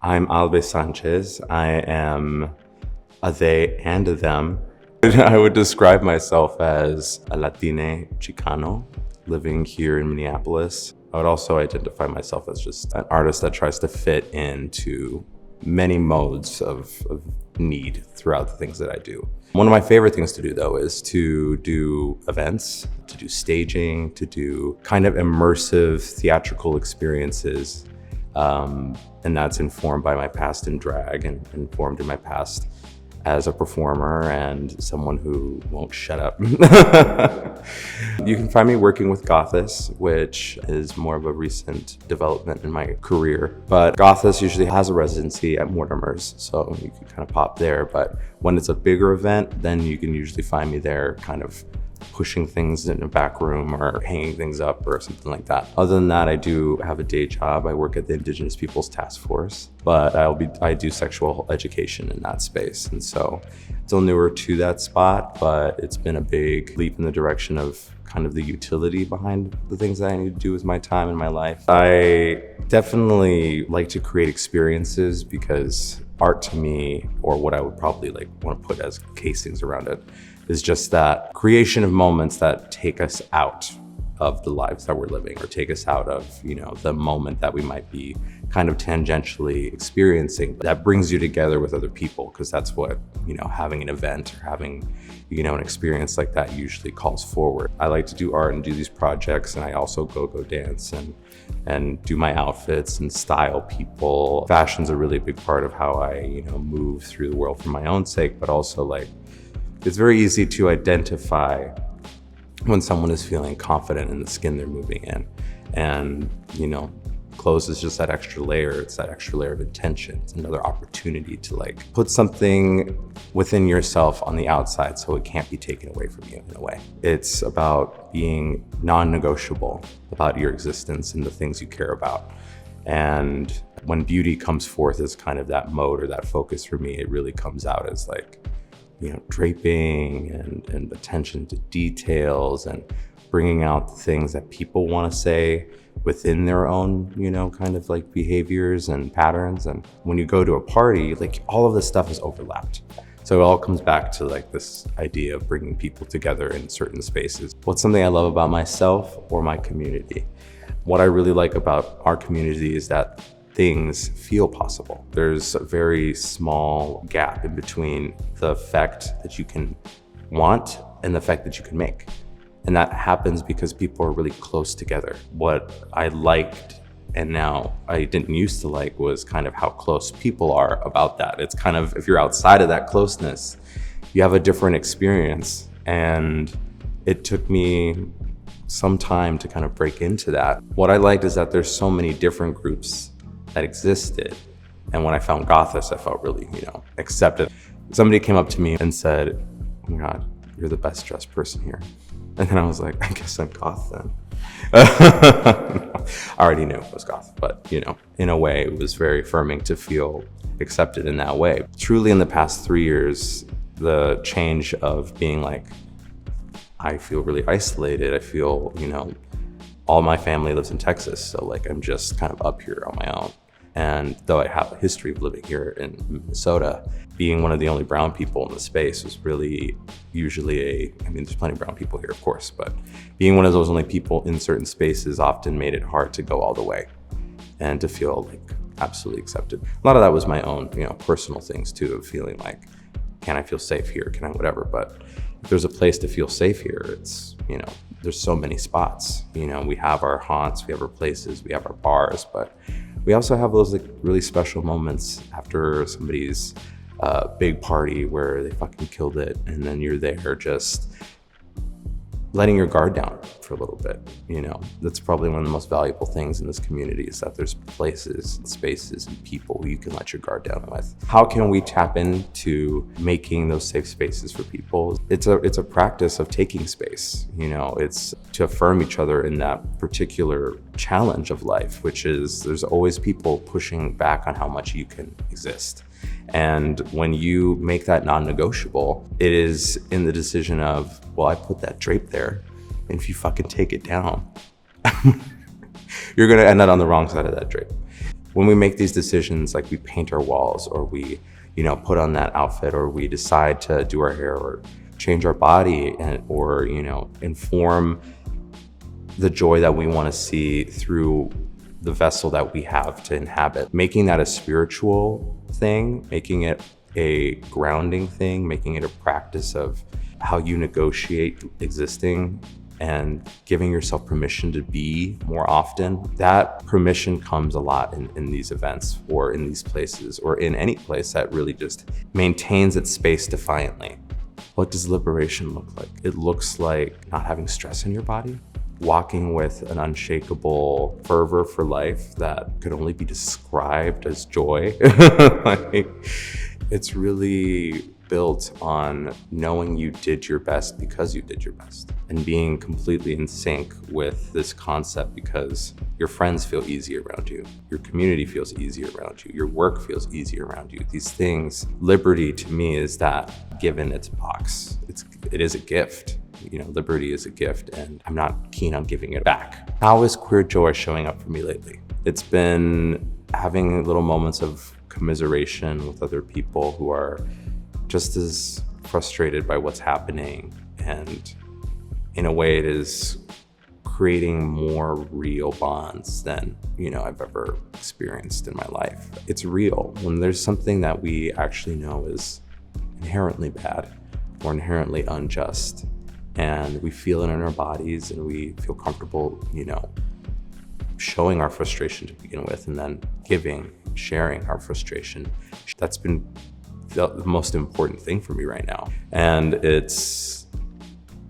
I'm Albé Sanchez. I am a they and a them. I would describe myself as a Latine Chicano living here in Minneapolis. I would also identify myself as just an artist that tries to fit into many modes of need throughout the things that I do. One of my favorite things to do, though, is to do events, to do staging, to do kind of immersive theatrical experiences. And that's informed by my past in drag and informed in my past as a performer and someone who won't shut up. You can find me working with Gothis, which is more of a recent development in my career. But Gothis usually has a residency at Mortimer's, so you can kind of pop there. But when it's a bigger event, then you can usually find me there kind of pushing things in a back room or hanging things up or something like that. Other than that, I do have a day job. I work at the Indigenous Peoples Task Force, but I do sexual education in that space. And so still newer to that spot, but it's been a big leap in the direction of kind of the utility behind the things that I need to do with my time and my life. I definitely like to create experiences because art to me, or what I would probably like want to put as casings around it, is just that creation of moments that take us out of the lives that we're living, or take us out of, the moment that we might be kind of tangentially experiencing. That brings you together with other people, because that's what, having an event or having, an experience like that usually calls forward. I like to do art and do these projects, and I also go dance and do my outfits and style people. Fashion's a really big part of how I, move through the world for my own sake, but also it's very easy to identify when someone is feeling confident in the skin they're moving in. And, clothes is just that extra layer. It's that extra layer of intention. It's another opportunity to put something within yourself on the outside so it can't be taken away from you in a way. It's about being non-negotiable about your existence and the things you care about. And when beauty comes forth as kind of that mode or that focus for me, it really comes out as draping and attention to details and bringing out the things that people want to say within their own, kind of behaviors and patterns. And when you go to a party, all of this stuff is overlapped. So it all comes back to this idea of bringing people together in certain spaces. What's something I love about myself or my community? What I really like about our community is that things feel possible. There's a very small gap in between the effect that you can want and the effect that you can make. And that happens because people are really close together. What I liked and now I didn't used to like was kind of how close people are about that. It's kind of, if you're outside of that closeness, you have a different experience. And it took me some time to kind of break into that. What I liked is that there's so many different groups that existed. And when I found Gothis, I felt really, accepted. Somebody came up to me and said, "Oh my God, you're the best dressed person here." And then I was like, I guess I'm goth then. I already knew it was goth, but in a way it was very affirming to feel accepted in that way. Truly in the past 3 years, the change of being I feel really isolated. I feel, all my family lives in Texas. So I'm just kind of up here on my own. And though I have a history of living here in Minnesota, being one of the only brown people in the space was really usually there's plenty of brown people here, of course, but being one of those only people in certain spaces often made it hard to go all the way and to feel absolutely accepted. A lot of that was my own, personal things too, of feeling can I feel safe here? Can I whatever? But if there's a place to feel safe here, it's, there's so many spots. We have our haunts, we have our places, we have our bars, but we also have those really special moments after somebody's big party where they fucking killed it, and then you're there just letting your guard down for a little bit. That's probably one of the most valuable things in this community, is that there's places and spaces and people who you can let your guard down with. How can we tap into making those safe spaces for people? It's a practice of taking space. It's to affirm each other in that particular challenge of life, which is there's always people pushing back on how much you can exist. And when you make that non-negotiable, it is in the decision of, well, I put that drape there, and if you fucking take it down, you're gonna end up on the wrong side of that drape. when we make these decisions, like we paint our walls, or we, put on that outfit, or we decide to do our hair or change our body, or, inform the joy that we want to see through the vessel that we have to inhabit. Making that a spiritual thing, making it a grounding thing, making it a practice of how you negotiate existing, and giving yourself permission to be more often. That permission comes a lot in these events, or in these places, or in any place that really just maintains its space defiantly. What does liberation look like? It looks like not having stress in your body, walking with an unshakable fervor for life that could only be described as joy. Like, it's really built on knowing you did your best because you did your best, and being completely in sync with this concept because your friends feel easy around you, your community feels easy around you, your work feels easy around you. These things, liberty to me is that given its box. It is a gift. Liberty is a gift, and I'm not keen on giving it back. How is queer joy showing up for me lately? It's been having little moments of commiseration with other people who are just as frustrated by what's happening, and in a way it is creating more real bonds than I've ever experienced in my life. It's real when there's something that we actually know is inherently bad or inherently unjust, and we feel it in our bodies, and we feel comfortable showing our frustration to begin with, and then sharing our frustration. That's been the most important thing for me right now. And it's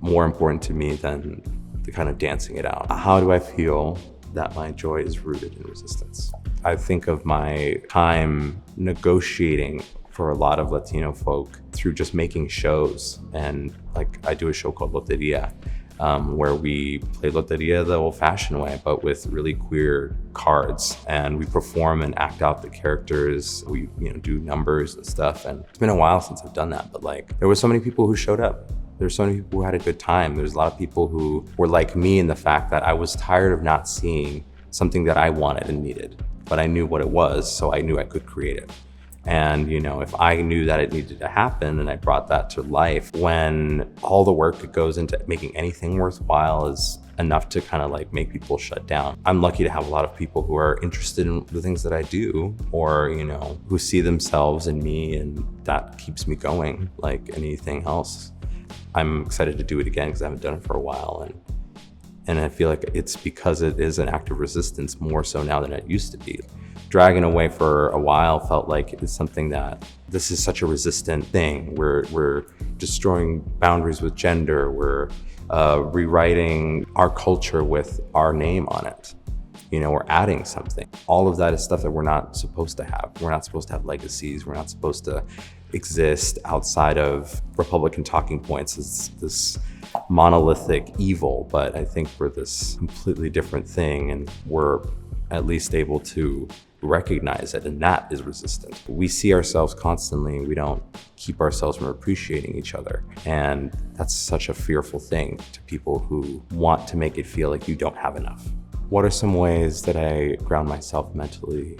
more important to me than the kind of dancing it out. How do I feel that my joy is rooted in resistance? I think of my time negotiating for a lot of Latino folk through just making shows. And like, I do a show called Loteria, where we play Loteria the old-fashioned way, but with really queer cards, and we perform and act out the characters. We do numbers and stuff, and it's been a while since I've done that, but like, there were so many people who showed up. There's so many people who had a good time. There's a lot of people who were like me in the fact that I was tired of not seeing something that I wanted and needed, but I knew what it was, so I knew I could create it. And if I knew that it needed to happen and I brought that to life, when all the work that goes into making anything worthwhile is enough to kind of like make people shut down. I'm lucky to have a lot of people who are interested in the things that I do, or who see themselves in me, and that keeps me going like anything else. I'm excited to do it again because I haven't done it for a while, and I feel like it's because it is an act of resistance more so now than it used to be. Dragging away for a while felt like it's something that this is such a resistant thing. We're destroying boundaries with gender. We're rewriting our culture with our name on it. We're adding something. All of that is stuff that we're not supposed to have. We're not supposed to have legacies. We're not supposed to exist outside of Republican talking points as this monolithic evil. But I think we're this completely different thing, and we're at least able to recognize it, and that is resistance. We see ourselves constantly, and we don't keep ourselves from appreciating each other, and that's such a fearful thing to people who want to make it feel like you don't have enough. What are some ways that I ground myself mentally,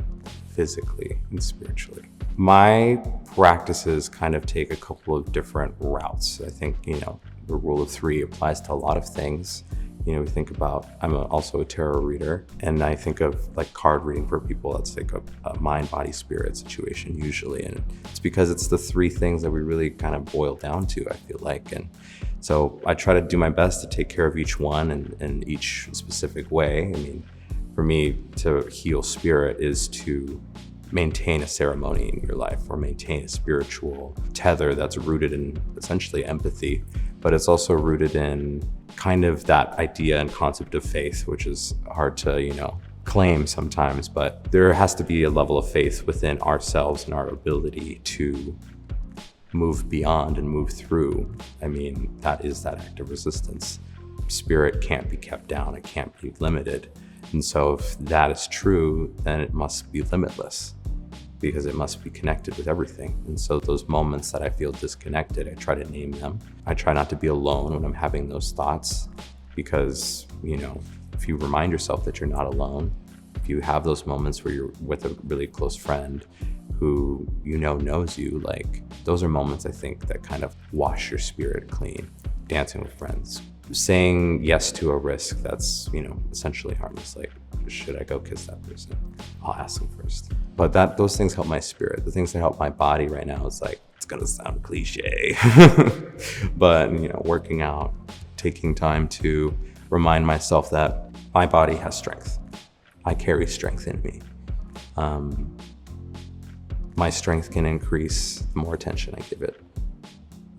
physically, and spiritually? My practices kind of take a couple of different routes. I think the rule of three applies to a lot of things. We think about, I'm also a tarot reader, and I think of like card reading for people. That's like a mind, body, spirit situation usually. And it's because it's the three things that we really kind of boil down to, I feel like. And so I try to do my best to take care of each one in each specific way. For me to heal spirit is to maintain a ceremony in your life, or maintain a spiritual tether that's rooted in essentially empathy, but it's also rooted in kind of that idea and concept of faith, which is hard to, claim sometimes, but there has to be a level of faith within ourselves and our ability to move beyond and move through. That is that act of resistance. Spirit can't be kept down, it can't be limited. And so if that is true, then it must be limitless, because it must be connected with everything. And so those moments that I feel disconnected, I try to name them. I try not to be alone when I'm having those thoughts, because, if you remind yourself that you're not alone, if you have those moments where you're with a really close friend who knows you, like those are moments I think that kind of wash your spirit clean. Dancing with friends, saying yes to a risk that's essentially harmless, like should I go kiss that person? I'll ask them first. But those things help my spirit. The things that help my body right now is like, it's gonna sound cliche, but working out, taking time to remind myself that my body has strength. I carry strength in me. My strength can increase the more attention I give it.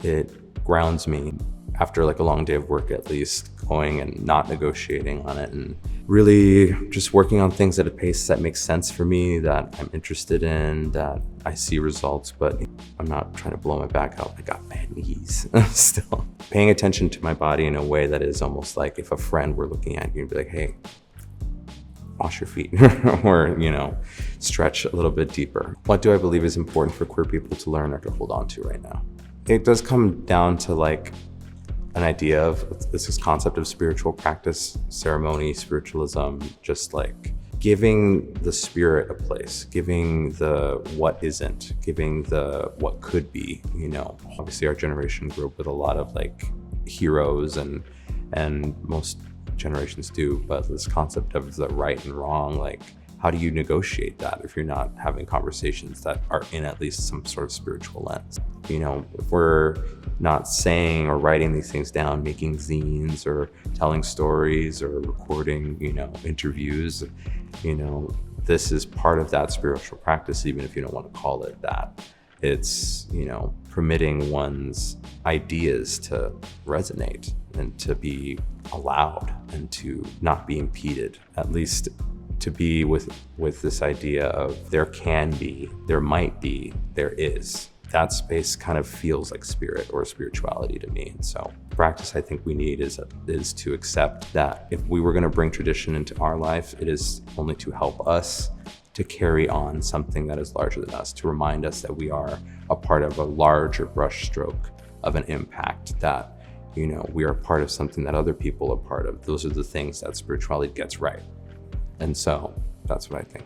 It grounds me after like a long day of work, at least, going and not negotiating on it and really just working on things at a pace that makes sense for me, that I'm interested in, that I see results, but I'm not trying to blow my back out. I got bad knees still. Paying attention to my body in a way that is almost like if a friend were looking at you and be like, hey, wash your feet or, stretch a little bit deeper. What do I believe is important for queer people to learn or to hold on to right now? It does come down to like an idea of this concept of spiritual practice, ceremony, spiritualism, just like giving the spirit a place, giving the what isn't, giving the what could be. Obviously our generation grew up with a lot of like heroes and most generations do, but this concept of the right and wrong, like how do you negotiate that if you're not having conversations that are in at least some sort of spiritual lens? If we're not saying or writing these things down, making zines or telling stories or recording, interviews, this is part of that spiritual practice, even if you don't want to call it that. It's, permitting one's ideas to resonate and to be allowed and to not be impeded, at least to be with this idea of there can be, there might be, there is. That space kind of feels like spirit or spirituality to me. And so practice I think we need is to accept that if we were going to bring tradition into our life, it is only to help us to carry on something that is larger than us, to remind us that we are a part of a larger brushstroke of an impact, that we are part of something that other people are part of. Those are the things that spirituality gets right. And so that's what I think.